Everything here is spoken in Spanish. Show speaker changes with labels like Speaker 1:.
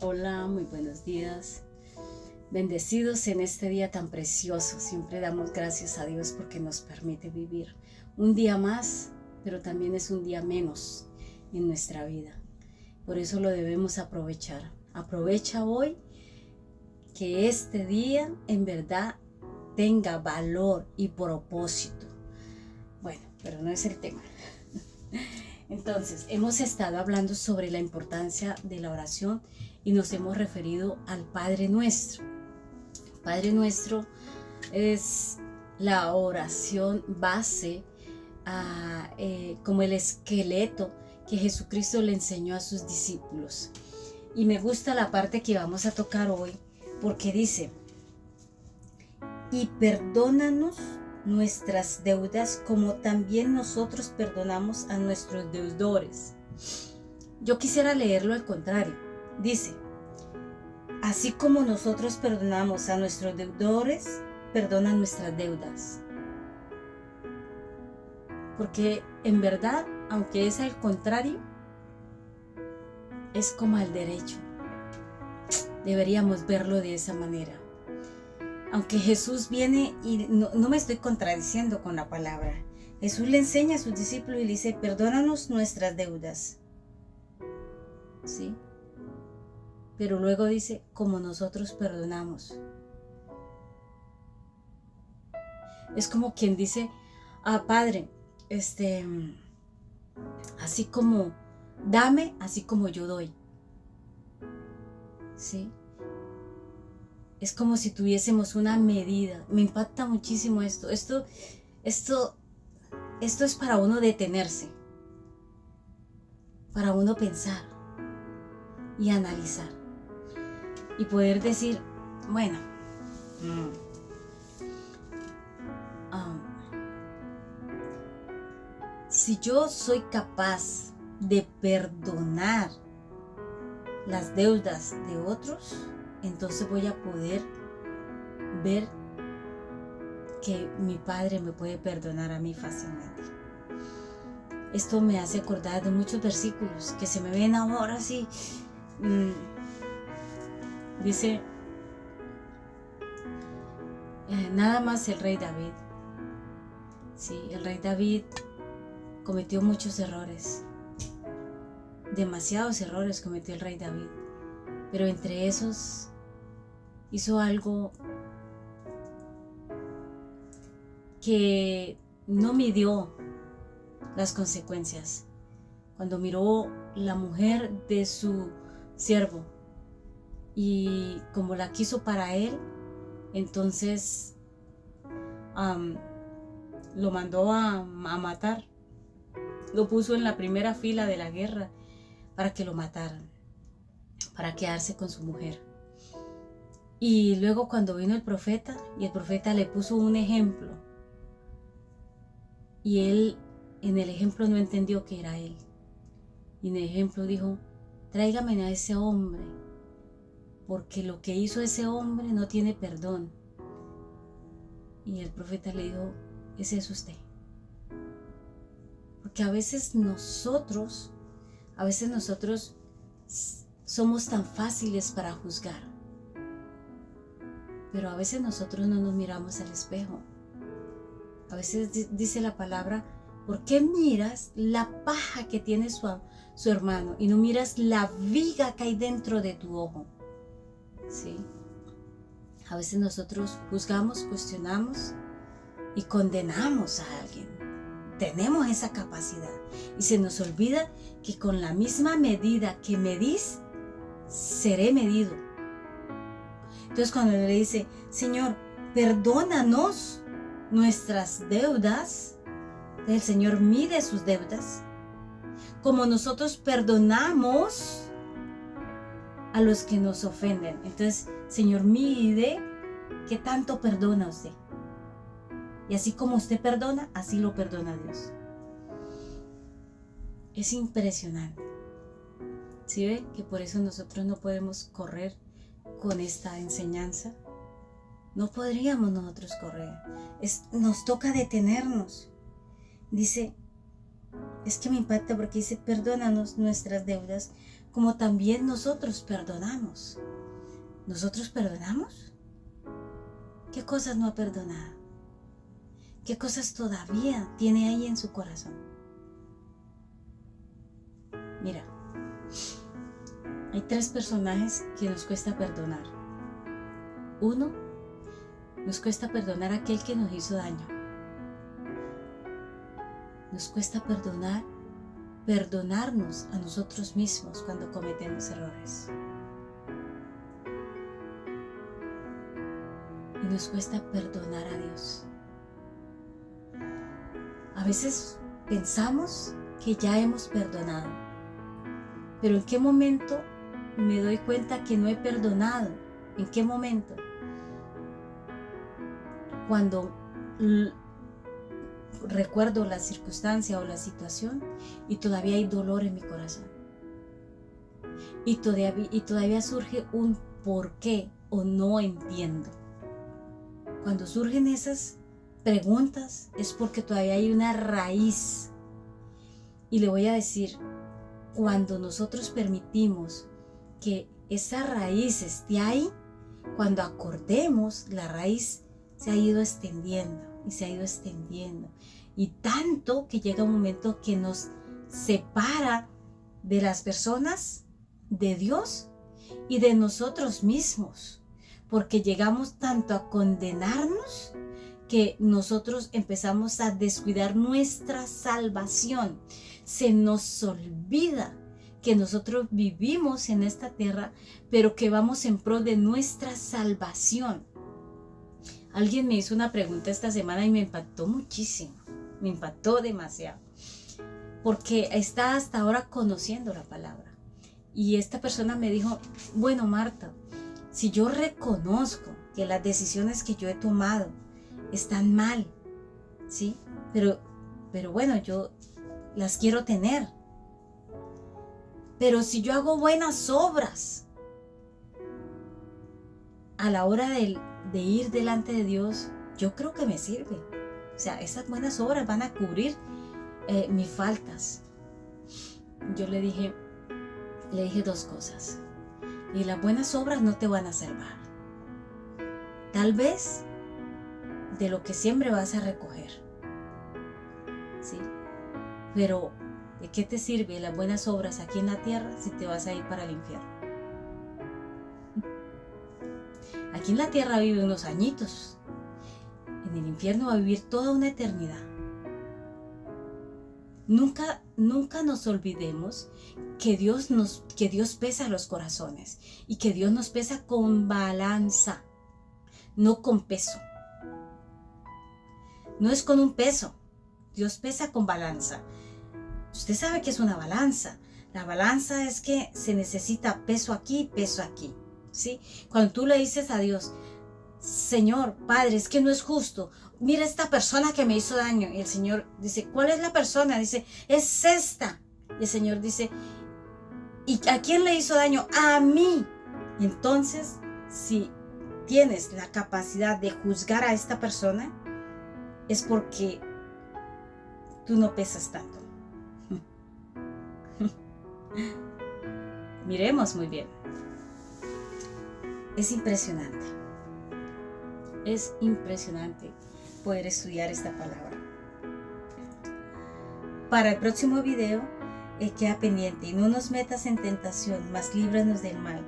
Speaker 1: Hola, muy buenos días. Bendecidos en este día tan precioso. Siempre damos gracias a Dios porque nos permite vivir un día más, pero también es un día menos en nuestra vida. Por eso lo debemos aprovechar. Aprovecha hoy que este día en verdad tenga valor y propósito. Bueno, pero no es el tema. Entonces, hemos estado hablando sobre la importancia de la oración y nos hemos referido al Padre Nuestro. Padre Nuestro es la oración base, como el esqueleto que Jesucristo le enseñó a sus discípulos. Y me gusta la parte que vamos a tocar hoy porque dice: y perdónanos nuestras deudas como también nosotros perdonamos a nuestros deudores. Yo quisiera leerlo al contrario. Dice: así como nosotros perdonamos a nuestros deudores, perdona nuestras deudas. Porque en verdad, aunque es al contrario, es como al derecho. Deberíamos verlo de esa manera. Aunque Jesús viene, y no me estoy contradiciendo con la palabra, Jesús le enseña a sus discípulos y le dice: perdónanos nuestras deudas, ¿sí? Pero luego dice: como nosotros perdonamos. Es como quien dice: Padre, así como dame, así como yo doy, ¿sí? Es como si tuviésemos una medida. Me impacta muchísimo esto. Esto es para uno detenerse, para uno pensar y analizar y poder decir: bueno, si yo soy capaz de perdonar las deudas de otros, entonces voy a poder ver que mi Padre me puede perdonar a mí fácilmente. Esto me hace acordar de muchos versículos que se me ven ahora así. Dice, nada más el rey David. Sí, el rey David cometió muchos errores. Demasiados errores cometió el rey David. Pero entre esos hizo algo que no midió las consecuencias. Cuando miró la mujer de su siervo y como la quiso para él, entonces lo mandó a matar. Lo puso en la primera fila de la guerra para que lo mataran, para quedarse con su mujer. Y luego cuando vino el profeta, y el profeta le puso un ejemplo, y él en el ejemplo no entendió que era él. Y en el ejemplo dijo: tráigame a ese hombre, porque lo que hizo ese hombre no tiene perdón. Y el profeta le dijo: ese es usted. Porque a veces nosotros somos tan fáciles para juzgar, pero a veces nosotros no nos miramos al espejo. A veces dice la palabra: ¿por qué miras la paja que tiene su hermano y no miras la viga que hay dentro de tu ojo? ¿Sí? A veces nosotros juzgamos, cuestionamos y condenamos a alguien. Tenemos esa capacidad y se nos olvida que con la misma medida que medís, seré medido. Entonces cuando le dice: Señor, perdónanos nuestras deudas, el Señor mide sus deudas como nosotros perdonamos a los que nos ofenden. Entonces, Señor, mide qué tanto perdona usted. Y así como usted perdona, así lo perdona Dios. Es impresionante. ¿Sí ve? Que por eso nosotros no podemos correr con esta enseñanza. No podríamos nosotros correr. Nos toca detenernos. Dice, es que me impacta porque dice, perdónanos nuestras deudas como también nosotros perdonamos. ¿Nosotros perdonamos? ¿Qué cosas no ha perdonado? ¿Qué cosas todavía tiene ahí en su corazón? Mira, hay 3 personajes que nos cuesta perdonar. 1, nos cuesta perdonar a aquel que nos hizo daño. Nos cuesta perdonarnos a nosotros mismos cuando cometemos errores. Y nos cuesta perdonar a Dios. A veces pensamos que ya hemos perdonado, pero ¿en qué momento me doy cuenta que no he perdonado? ¿En qué momento? Cuando recuerdo la circunstancia o la situación y todavía hay dolor en mi corazón. Y todavía surge un por qué o no entiendo. Cuando surgen esas preguntas es porque todavía hay una raíz. Y le voy a decir, cuando nosotros permitimos que esa raíz esté ahí, cuando acordemos, la raíz se ha ido extendiendo y se ha ido extendiendo. Y tanto que llega un momento que nos separa de las personas, de Dios y de nosotros mismos. Porque llegamos tanto a condenarnos que nosotros empezamos a descuidar nuestra salvación. Se nos olvida que nosotros vivimos en esta tierra, pero que vamos en pro de nuestra salvación. Alguien me hizo una pregunta esta semana y me impactó muchísimo, me impactó demasiado, porque está hasta ahora conociendo la palabra. Y esta persona me dijo, bueno, Marta, si yo reconozco que las decisiones que yo he tomado están mal, ¿sí? Pero bueno, yo las quiero tener. Pero si yo hago buenas obras, a la hora de ir delante de Dios, yo creo que me sirve. O sea, esas buenas obras van a cubrir mis faltas. Yo le dije 2 cosas. Y las buenas obras no te van a salvar. Tal vez de lo que siempre vas a recoger, ¿sí? Pero ¿de qué te sirve las buenas obras aquí en la tierra si te vas a ir para el infierno? Aquí en la tierra vive unos añitos. En el infierno va a vivir toda una eternidad. Nunca nos olvidemos que Dios pesa los corazones y que Dios nos pesa con balanza, no con peso. No es con un peso, Dios pesa con balanza. Usted sabe que es una balanza. La balanza es que se necesita peso aquí, ¿sí? Cuando tú le dices a Dios, Señor, Padre, es que no es justo. Mira esta persona que me hizo daño. Y el Señor dice, ¿cuál es la persona? Dice, es esta. Y el Señor dice, ¿y a quién le hizo daño? A mí. Entonces, si tienes la capacidad de juzgar a esta persona, es porque tú no pesas tanto. Miremos muy bien. Es impresionante. Es impresionante poder estudiar esta palabra. Para el próximo video, queda pendiente. No nos metas en tentación, mas líbranos del mal.